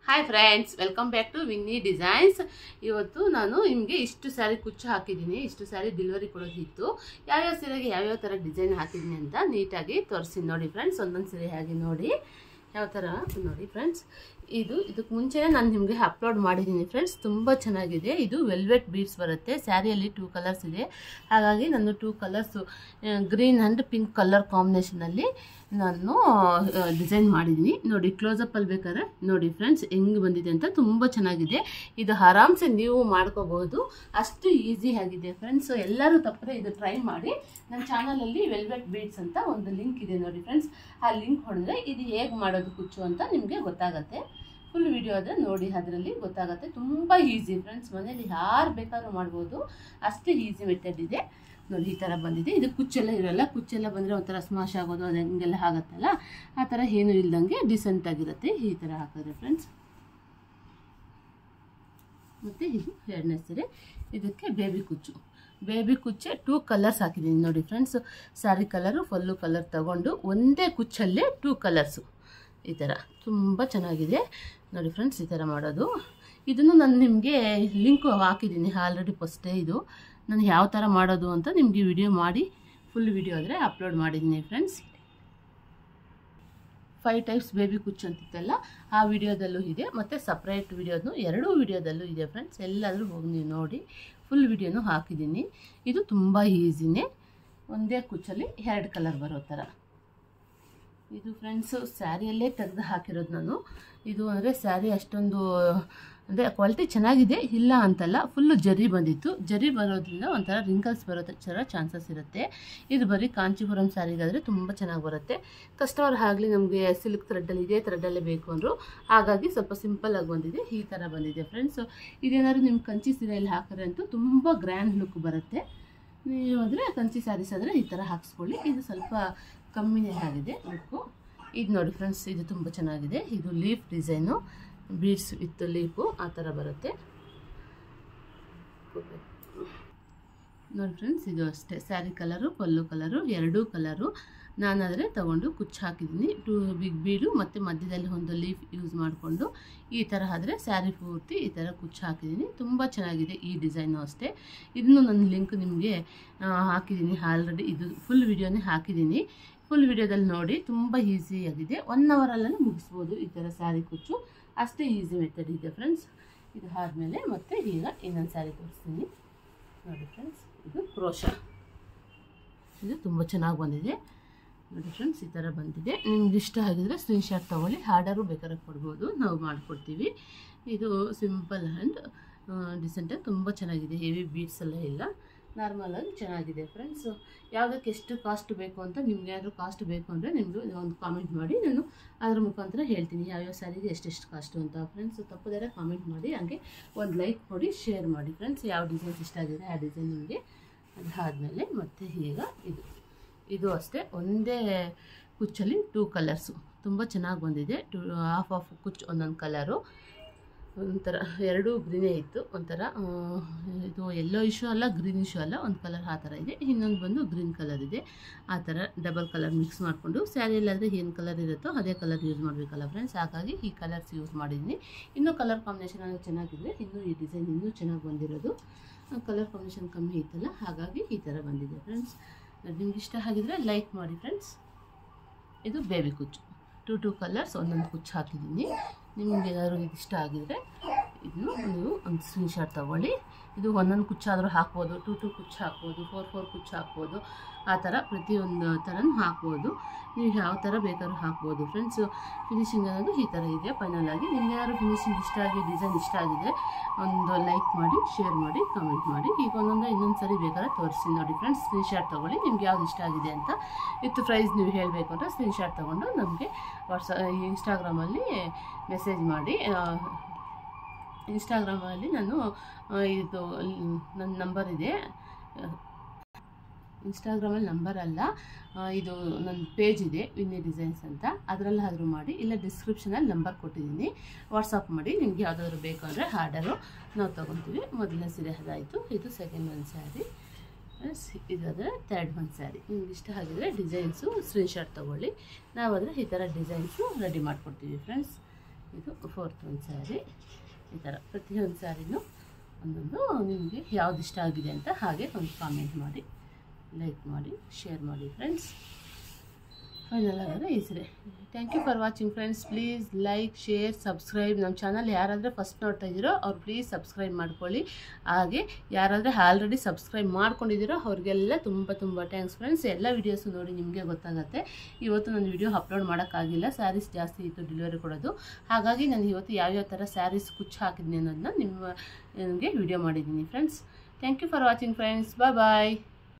Hi friends, welcome back to Winnie Designs. ಇವತ್ತು ನಾನು ನಿಮಗೆ ಇಷ್ಟು ಸ್ಯಾರಿ ಕುಚ್ಚು ಹಾಕಿದ್ದೀನಿ. ಇಷ್ಟು ಸ್ಯಾರಿ ಡೆಲಿವರಿ ಕೊಡೋದಿತ್ತು. ಯಾವ್ಯಾವ ಸೀರೆಗೆ ಯಾವ್ಯಾವ ಥರ ಡಿಸೈನ್ ಹಾಕಿದ್ದೀನಿ ಅಂತ ನೀಟಾಗಿ ತೋರಿಸಿ ನೋಡಿ ಫ್ರೆಂಡ್ಸ್. ಒಂದೊಂದು ಸೀರೆ ಹಾಗೆ ನೋಡಿ ಯಾವ ಥರ ನೋಡಿ ಫ್ರೆಂಡ್ಸ್. ಇದಕ್ಕೆ ಮುಂಚೆನೇ ನಾನು ನಿಮಗೆ ಅಪ್ಲೋಡ್ ಮಾಡಿದ್ದೀನಿ ಫ್ರೆಂಡ್ಸ್. ತುಂಬ ಚೆನ್ನಾಗಿದೆ. ಇದು ವೆಲ್ವೆಟ್ ಬೀಡ್ಸ್ ಬರುತ್ತೆ. ಸ್ಯಾರಿಯಲ್ಲಿ 2 ಕಲರ್ಸ್ ಇದೆ. ಹಾಗಾಗಿ ನಾನು 2 colours green and pink colour ಕಾಂಬಿನೇಷನಲ್ಲಿ ನಾನು ಡಿಸೈನ್ ಮಾಡಿದ್ದೀನಿ ನೋಡಿ. ಕ್ಲೋಸಪ್ಪಲ್ಲಿ ಬೇಕಾದ್ರೆ ನೋಡಿ ಫ್ರೆಂಡ್ಸ್ ಹೆಂಗೆ ಬಂದಿದೆ ಅಂತ. ತುಂಬ ಚೆನ್ನಾಗಿದೆ. ಇದು ಆರಾಮ್ಸೆ ನೀವು ಮಾಡ್ಕೋಬಹುದು, ಅಷ್ಟು ಈಸಿ ಆಗಿದೆ ಫ್ರೆಂಡ್ಸ್. ಎಲ್ಲರೂ ತಪ್ಪದೆ ಇದು ಟ್ರೈ ಮಾಡಿ. ನನ್ನ ಚಾನಲಲ್ಲಿ ವೆಲ್ವೆಟ್ ಬೀಡ್ಸ್ ಅಂತ ಒಂದು ಲಿಂಕ್ ಇದೆ ನೋಡಿ ಫ್ರೆಂಡ್ಸ್. ಆ ಲಿಂಕ್ ಹೊಡೆದ್ರೆ ಇದು ಹೇಗೆ ಮಾಡೋದು ಕುಚ್ಚು ಅಂತ ನಿಮಗೆ ಗೊತ್ತಾಗುತ್ತೆ. ಫುಲ್ ವಿಡಿಯೋ ಆದರೆ ನೋಡಿ, ಅದರಲ್ಲಿ ಗೊತ್ತಾಗುತ್ತೆ. ತುಂಬ ಈಸಿ ಫ್ರೆಂಡ್ಸ್. ಮನೇಲಿ ಯಾರು ಬೇಕಾದ್ರೂ ಮಾಡ್ಬೋದು, ಅಷ್ಟು ಈಸಿ ಮೆಥಡ್ ಇದೆ ನೋಡಿ. ಈ ಥರ ಬಂದಿದೆ. ಇದು ಕುಚ್ಚೆಲ್ಲ ಇರೋಲ್ಲ. ಕುಚ್ಚೆಲ್ಲ ಬಂದರೆ ಒಂಥರ ಸ್ಮಾಶ್ ಆಗೋದು ಅದು ಹಂಗೆಲ್ಲ ಆಗುತ್ತಲ್ಲ, ಆ ಥರ ಏನೂ ಇಲ್ದಂಗೆ ಡಿಸೆಂಟಾಗಿರುತ್ತೆ ಈ ಥರ ಹಾಕಿದ್ರೆ ಫ್ರೆಂಡ್ಸ್. ಮತ್ತು ಇದು ಎರಡನೇ ಸೀರೆ. ಇದಕ್ಕೆ ಬೇಬಿ ಕುಚ್ಚೆ 2 ಕಲರ್ಸ್ ಹಾಕಿದ್ದೀನಿ ನೋಡಿ friends. Sari colour full colour ತಗೊಂಡು ಒಂದೇ ಕುಚ್ಚಲ್ಲೇ 2 ಕಲರ್ಸು ಈ ಥರ ತುಂಬ ಚೆನ್ನಾಗಿದೆ ನೋಡಿ ಫ್ರೆಂಡ್ಸ್. ಈ ಥರ ಮಾಡೋದು. ಇದನ್ನು ನಾನು ನಿಮಗೆ ಲಿಂಕು ಹಾಕಿದ್ದೀನಿ ಆಲ್ರೆಡಿ ಫಸ್ಟೇ. ಇದು ನಾನು ಯಾವ ಥರ ಮಾಡೋದು ಅಂತ ನಿಮಗೆ ವಿಡಿಯೋ ಮಾಡಿ ಫುಲ್ ವಿಡಿಯೋ ಆದರೆ ಅಪ್ಲೋಡ್ ಮಾಡಿದ್ದೀನಿ ಫ್ರೆಂಡ್ಸ್. 5 ಟೈಪ್ಸ್ ಬೇಬಿ ಕುಚ್ಚು ಅಂತಿತ್ತಲ್ಲ, ಆ ವಿಡಿಯೋದಲ್ಲೂ ಇದೆ. ಮತ್ತು ಸಪ್ರೇಟ್ ವಿಡಿಯೋನು 2 ವಿಡಿಯೋದಲ್ಲೂ ಇದೆ ಫ್ರೆಂಡ್ಸ್. ಎಲ್ಲಾದರೂ ಹೋಗಿ ನೀವು ನೋಡಿ, ಫುಲ್ ವಿಡಿಯೋನು ಹಾಕಿದ್ದೀನಿ. ಇದು ತುಂಬ ಈಸಿನೇ. ಒಂದೇ ಕುಚ್ಚಲ್ಲಿ 2 ಕಲರ್ ಬರೋ ಥರ ಇದು ಫ್ರೆಂಡ್ಸು. ಸ್ಯಾರಿಯಲ್ಲೇ ತೆಗೆದು ಹಾಕಿರೋದು ನಾನು. ಇದು ಅಂದರೆ ಸ್ಯಾರಿ ಅಷ್ಟೊಂದು ಅಂದರೆ ಕ್ವಾಲಿಟಿ ಚೆನ್ನಾಗಿದೆ ಇಲ್ಲ ಅಂತಲ್ಲ. ಫುಲ್ಲು ಜರಿ ಬಂದಿತ್ತು. ಜರಿ ಬರೋದ್ರಿಂದ ಒಂಥರ ರಿಂಕಲ್ಸ್ ಬರೋ ಥರ ಚಾನ್ಸಸ್ ಇರುತ್ತೆ. ಇದು ಬರೀ ಕಾಂಚಿಪುರಂ ಸ್ಯಾರಿಗಾದರೆ ತುಂಬ ಚೆನ್ನಾಗಿ ಬರುತ್ತೆ. ಕಸ್ಟಮರ್ ಆಗಲಿ ನಮಗೆ ಸಿಲ್ಕ್ ಥ್ರೆಡ್ಡಲ್ಲಿ ಇದೇ ಥ್ರೆಡ್ಡಲ್ಲೇ ಬೇಕು ಅಂದರು. ಹಾಗಾಗಿ ಸ್ವಲ್ಪ ಸಿಂಪಲ್ಲಾಗಿ ಬಂದಿದೆ. ಈ ಥರ ಬಂದಿದೆ ಫ್ರೆಂಡ್ಸು. ಇದೇನಾದ್ರು ನಿಮ್ಮ ಕಂಚಿ ಸೀರೆಯಲ್ಲಿ ಹಾಕಿದ್ರೆ ಅಂತೂ ತುಂಬ ಗ್ರ್ಯಾಂಡ್ ಲುಕ್ ಬರುತ್ತೆ. ನೀವು ಅಂದರೆ ಕಂಚಿ ಸ್ಯಾರೀಸ್ ಆದರೆ ಈ ಥರ ಹಾಕ್ಸ್ಕೊಳ್ಳಿ. ಇದು ಸ್ವಲ್ಪ ಕಮ್ಮಿನೇ ಆಗಿದೆ ಲುಕ್ಕು. ಇದು ನೋಡಿ ಫ್ರೆಂಡ್ಸ್, ಇದು ತುಂಬ ಚೆನ್ನಾಗಿದೆ. ಇದು leaf design, beads with leaf ಆ ಥರ ಬರುತ್ತೆ ನೋಡಿ ಫ್ರೆಂಡ್ಸ್. ಇದು ಅಷ್ಟೇ. ಸ್ಯಾರಿ ಕಲರು ಪಲ್ಲು ಕಲರು 2 ಕಲರು ನಾನಾದರೆ ತಗೊಂಡು ಕುಚ್ಚು ಹಾಕಿದ್ದೀನಿ. 2 ಬಿಗ್ ಬೀಡು ಮತ್ತು ಮಧ್ಯದಲ್ಲಿ ಒಂದು ಲೀಫ್ ಯೂಸ್ ಮಾಡಿಕೊಂಡು ಈ ಥರ ಆದರೆ ಸ್ಯಾರಿ ಪೂರ್ತಿ ಈ ಥರ ಕುಚ್ಚು ಹಾಕಿದ್ದೀನಿ. ತುಂಬ ಚೆನ್ನಾಗಿದೆ ಈ ಡಿಸೈನು ಅಷ್ಟೇ. ಇದನ್ನು ನನ್ನ ಲಿಂಕ್ ನಿಮಗೆ ಹಾಕಿದ್ದೀನಿ ಆಲ್ರೆಡಿ. ಇದು ಫುಲ್ ವಿಡಿಯೋನೇ ಹಾಕಿದ್ದೀನಿ. ಫುಲ್ ವಿಡಿಯೋದಲ್ಲಿ ನೋಡಿ. ತುಂಬ ಈಸಿಯಾಗಿದೆ. 1 ಅವರಲ್ಲೇ ಮುಗಿಸ್ಬೋದು ಈ ಥರ ಸ್ಯಾರಿ ಕುಚ್ಚು. ಅಷ್ಟೇ ಈಸಿ ಮೆಥಡ್ ಇದೆ ಫ್ರೆಂಡ್ಸ್. ಇದು ಆದಮೇಲೆ ಮತ್ತೆ ಈಗ ಇನ್ನೊಂದು ಸ್ಯಾರಿ ತೋರಿಸ್ತೀನಿ ನೋಡಿ ಫ್ರೆಂಡ್ಸ್. ಇದು ಕ್ರೋಶಾ. ಇದು ತುಂಬ ಚೆನ್ನಾಗಿ ಬಂದಿದೆ ನೋಡಿ ಫ್ರೆಂಡ್ಸ್. ಈ ಥರ ಬಂದಿದೆ. ನಿಮ್ಗೆ ಇಷ್ಟ ಆಗಿದ್ರೆ ಸ್ಕ್ರೀನ್ಶಾಟ್ ತೊಗೊಳ್ಳಿ. ಆರ್ಡರು ಬೇಕಾದ್ರೆ ಕೊಡ್ಬೋದು, ನಾವು ಮಾಡಿಕೊಡ್ತೀವಿ. ಇದು ಸಿಂಪಲ್ ಆ್ಯಂಡ್ ಡಿಸೆಂಟಾಗಿ ತುಂಬ ಚೆನ್ನಾಗಿದೆ. ಹೆವಿ ಬೀಡ್ಸ್ ಎಲ್ಲ ಇಲ್ಲ, ನಾರ್ಮಲಾಗಿ ಚೆನ್ನಾಗಿದೆ ಫ್ರೆಂಡ್ಸು. ಯಾವುದಕ್ಕೆ ಎಷ್ಟು ಕಾಸ್ಟ್ ಬೇಕು ಅಂತ ನಿಮ್ಗೆ ಯಾರು ಕಾಸ್ಟ್ ಬೇಕು ಅಂದರೆ ನಿಮ್ಮದು ಒಂದು ಕಾಮೆಂಟ್ ಮಾಡಿ, ನಾನು ಅದ್ರ ಮುಖಾಂತರ ಹೇಳ್ತೀನಿ ಯಾವ್ಯಾವ ಸ್ಯಾರಿಗೆ ಎಷ್ಟೆಷ್ಟು ಕಾಸ್ಟು ಅಂತ ಫ್ರೆಂಡ್ಸು. ತಪ್ಪದರೆ ಕಾಮೆಂಟ್ ಮಾಡಿ, ಹಾಗೆ ಒಂದು ಲೈಕ್ ಕೊಡಿ, ಶೇರ್ ಮಾಡಿ ಫ್ರೆಂಡ್ಸ್. ಯಾವ ಡಿಸೈನ್ಸ್ ಇಷ್ಟ ಆಗಿದೆ ಆ ಡಿಸೈನ್ ನಿಮಗೆ. ಅದಾದಮೇಲೆ ಮತ್ತು ಈಗ ಇದು ಅಷ್ಟೇ. ಒಂದೇ ಕುಚ್ಚಲ್ಲಿ 2 ಕಲರ್ಸು ತುಂಬ ಚೆನ್ನಾಗಿ ಬಂದಿದೆ. ಹಾಫ್ ಕುಚ್ಚು ಒಂದೊಂದು ಕಲರು. ಒಂಥರ 2 ಗ್ರೀನೇ ಇತ್ತು. ಒಂಥರ ಇದು ಎಲ್ಲೋ ಇಶ್ಯೂ ಅಲ್ಲ, ಗ್ರೀನ್ ಇಶ್ಯೂ ಅಲ್ಲ, ಒಂದು ಕಲರ್ ಆ ಥರ ಇದೆ. ಇನ್ನೊಂದು ಬಂದು ಗ್ರೀನ್ ಕಲರ್ ಇದೆ. ಆ ಥರ ಡಬಲ್ ಕಲರ್ ಮಿಕ್ಸ್ ಮಾಡಿಕೊಂಡು ಸ್ಯಾರಿಯಲ್ಲಾದರೆ ಏನು ಕಲರ್ ಇರುತ್ತೋ ಅದೇ ಕಲರ್ ಯೂಸ್ ಮಾಡಬೇಕಲ್ಲ ಫ್ರೆಂಡ್ಸ್. ಹಾಗಾಗಿ ಈ ಕಲರ್ಸ್ ಯೂಸ್ ಮಾಡಿದ್ದೀನಿ. ಇನ್ನೂ ಕಲರ್ ಕಾಂಬಿನೇಷನ್ ಎಲ್ಲ ಚೆನ್ನಾಗಿದ್ರೆ ಇನ್ನೂ ಈ ಡಿಸೈನ್ ಇನ್ನೂ ಚೆನ್ನಾಗಿ ಬಂದಿರೋದು. ಕಲರ್ ಕಾಂಬಿನೇಷನ್ ಕಮ್ಮಿ ಇತ್ತಲ್ಲ, ಹಾಗಾಗಿ ಈ ಥರ ಬಂದಿದೆ ಫ್ರೆಂಡ್ಸ್. ನಿಮ್ಗೆ ಇಷ್ಟ ಆಗಿದ್ರೆ ಲೈಕ್ ಮಾಡಿ ಫ್ರೆಂಡ್ಸ್. ಇದು ಬೇಬಿ ಕುಚ್ಚು 2 ಕಲರ್ಸ್ ಒಂದೊಂದು ಕುಚ್ಚು ಹಾಕಿದ್ದೀನಿ. ನಿಮ್ಗೆ ಏನಾದರೂ ಇಷ್ಟ ಆಗಿದರೆ ಇದನ್ನು ನೀವು ಒಂದು ಸ್ಕ್ರೀನ್ಶಾಟ್ ತೊಗೊಳ್ಳಿ. ಇದು ಒಂದೊಂದು ಕುಚ್ಚಾದರೂ ಹಾಕ್ಬೋದು, 2 ಕುಚ್ಚು ಹಾಕ್ಬೋದು, 4 ಕುಚ್ಚು ಹಾಕ್ಬೋದು. ಆ ಥರ ಪ್ರತಿಯೊಂದು ಥರನೂ ಹಾಕ್ಬೋದು. ನೀವು ಯಾವ ಥರ ಬೇಕಾದ್ರೂ ಹಾಕ್ಬೋದು ಫ್ರೆಂಡ್ಸು. ಫಿನಿಶಿಂಗ್ ಅನ್ನೋದು ಈ ಥರ ಇದೆ ಫೈನಲ್ ಆಗಿ. ನಿಮ್ಗೆ ಯಾರು ಫಿನಿಶಿಂಗ್ ಇಷ್ಟ ಆಗಿ ಡಿಸೈನ್ ಇಷ್ಟ ಆಗಿದೆ ಒಂದು ಲೈಕ್ ಮಾಡಿ, ಶೇರ್ ಮಾಡಿ, ಕಾಮೆಂಟ್ ಮಾಡಿ. ಈಗ ಇನ್ನೊಂದು ಸರಿ ಬೇಕಾದ್ರೆ ತೋರಿಸಿ ನೋಡಿ ಫ್ರೆಂಡ್ಸ್. ಸ್ಕ್ರೀನ್ಶಾಟ್ ತೊಗೊಳ್ಳಿ. ನಿಮ್ಗೆ ಯಾವ್ದು ಇಷ್ಟ ಆಗಿದೆ ಅಂತ ವಿತ್ ಪ್ರೈಸ್ ನೀವು ಹೇಳಬೇಕು ಅಂದರೆ ಸ್ಕ್ರೀನ್ಶಾಟ್ ತೊಗೊಂಡು ನಮಗೆ ಇನ್ಸ್ಟಾಗ್ರಾಮಲ್ಲಿ ಮೆಸೇಜ್ ಮಾಡಿ. ಇನ್ಸ್ಟಾಗ್ರಾಮಲ್ಲಿ ನಾನು ಇದು ನನ್ನ ನಂಬರ್ ಇದೆ. ಇನ್ಸ್ಟಾಗ್ರಾಮಲ್ಲಿ ನಂಬರ್ ಅಲ್ಲ, ಇದು ನನ್ನ ಪೇಜ್ ಇದೆ ವಿನ್ನಿ ಡಿಸೈನ್ಸ್ ಅಂತ. ಅದರಲ್ಲಾದರೂ ಮಾಡಿ, ಇಲ್ಲ ಡಿಸ್ಕ್ರಿಪ್ಷನಲ್ಲಿ ನಂಬರ್ ಕೊಟ್ಟಿದ್ದೀನಿ, ವಾಟ್ಸಪ್ ಮಾಡಿ. ನಿಮ್ಗೆ ಯಾವುದಾದ್ರು ಬೇಕು ಅಂದರೆ ಆರ್ಡರು ನಾವು ತೊಗೊತೀವಿ. ಮೊದಲನೇ ಸೀರೆ ಅದಾಯಿತು. ಇದು ಸೆಕೆಂಡ್ ಒಂದು ಸ್ಯಾರಿ. ಇದಾದರೆ ಥರ್ಡ್ ಒಂದು ಸ್ಯಾರಿ. ನಿಮ್ಗೆ ಇಷ್ಟ ಆಗಿದ್ರೆ ಡಿಸೈನ್ಸು ಸ್ಕ್ರೀನ್ಶಾಟ್ ತೊಗೊಳ್ಳಿ. ನಾವಾದರೆ ಈ ಥರ ಡಿಸೈನ್ಸು ರೆಡಿ ಮಾಡಿಕೊಡ್ತೀವಿ ಫ್ರೆಂಡ್ಸ್. ಇದು 4th ಒಂದು ಸ್ಯಾರಿ. ಈ ಥರ ಪ್ರತಿಯೊಂದು ಸ್ಯಾರಿನೂ ಒಂದೊಂದು ನಿಮಗೆ ಯಾವ್ದು ಇಷ್ಟ ಆಗಿದೆ ಅಂತ ಹಾಗೆ ಒಂದು ಕಾಮೆಂಟ್ ಮಾಡಿ, ಲೈಕ್ ಮಾಡಿ, ಶೇರ್ ಮಾಡಿ ಫ್ರೆಂಡ್ಸ್. ಫೈನಲ್ ಆದರೆ ಈ ಸರಿ. Thank you for watching friends. Please like, share, subscribe. ನಮ್ಮ ಚಾನಲ್ ಯಾರಾದರೆ ಫಸ್ಟ್ ನೋಡ್ತಾ ಇದ್ದೀರೋ ಅವ್ರು ಪ್ಲೀಸ್ ಸಬ್ಸ್ಕ್ರೈಬ್ ಮಾಡ್ಕೊಳ್ಳಿ. ಹಾಗೆ ಯಾರಾದರೆ ಆಲ್ರೆಡಿ ಸಬ್ಸ್ಕ್ರೈಬ್ ಮಾಡ್ಕೊಂಡಿದ್ದೀರೋ ಅವ್ರಿಗೆಲ್ಲ ತುಂಬ ಥ್ಯಾಂಕ್ಸ್ ಫ್ರೆಂಡ್ಸ್. ಎಲ್ಲ ವೀಡಿಯೋಸು ನೋಡಿ ನಿಮಗೆ ಗೊತ್ತಾಗುತ್ತೆ. ಇವತ್ತು ನಾನು ವೀಡಿಯೋ ಅಪ್ಲೋಡ್ ಮಾಡೋಕ್ಕಾಗಿಲ್ಲ, ಸ್ಯಾರೀಸ್ ಜಾಸ್ತಿ ಇತ್ತು ಡೆಲಿವರಿ ಕೊಡೋದು. ಹಾಗಾಗಿ ನಾನು ಇವತ್ತು ಯಾವ್ಯಾವ ಥರ ಸ್ಯಾರೀಸ್ ಕುಚ್ಚು ಹಾಕಿದ್ದೀನಿ ಅನ್ನೋದನ್ನ ನಿಮಗೆ ವಿಡಿಯೋ ಮಾಡಿದ್ದೀನಿ friends. Thank you for watching friends. Bye.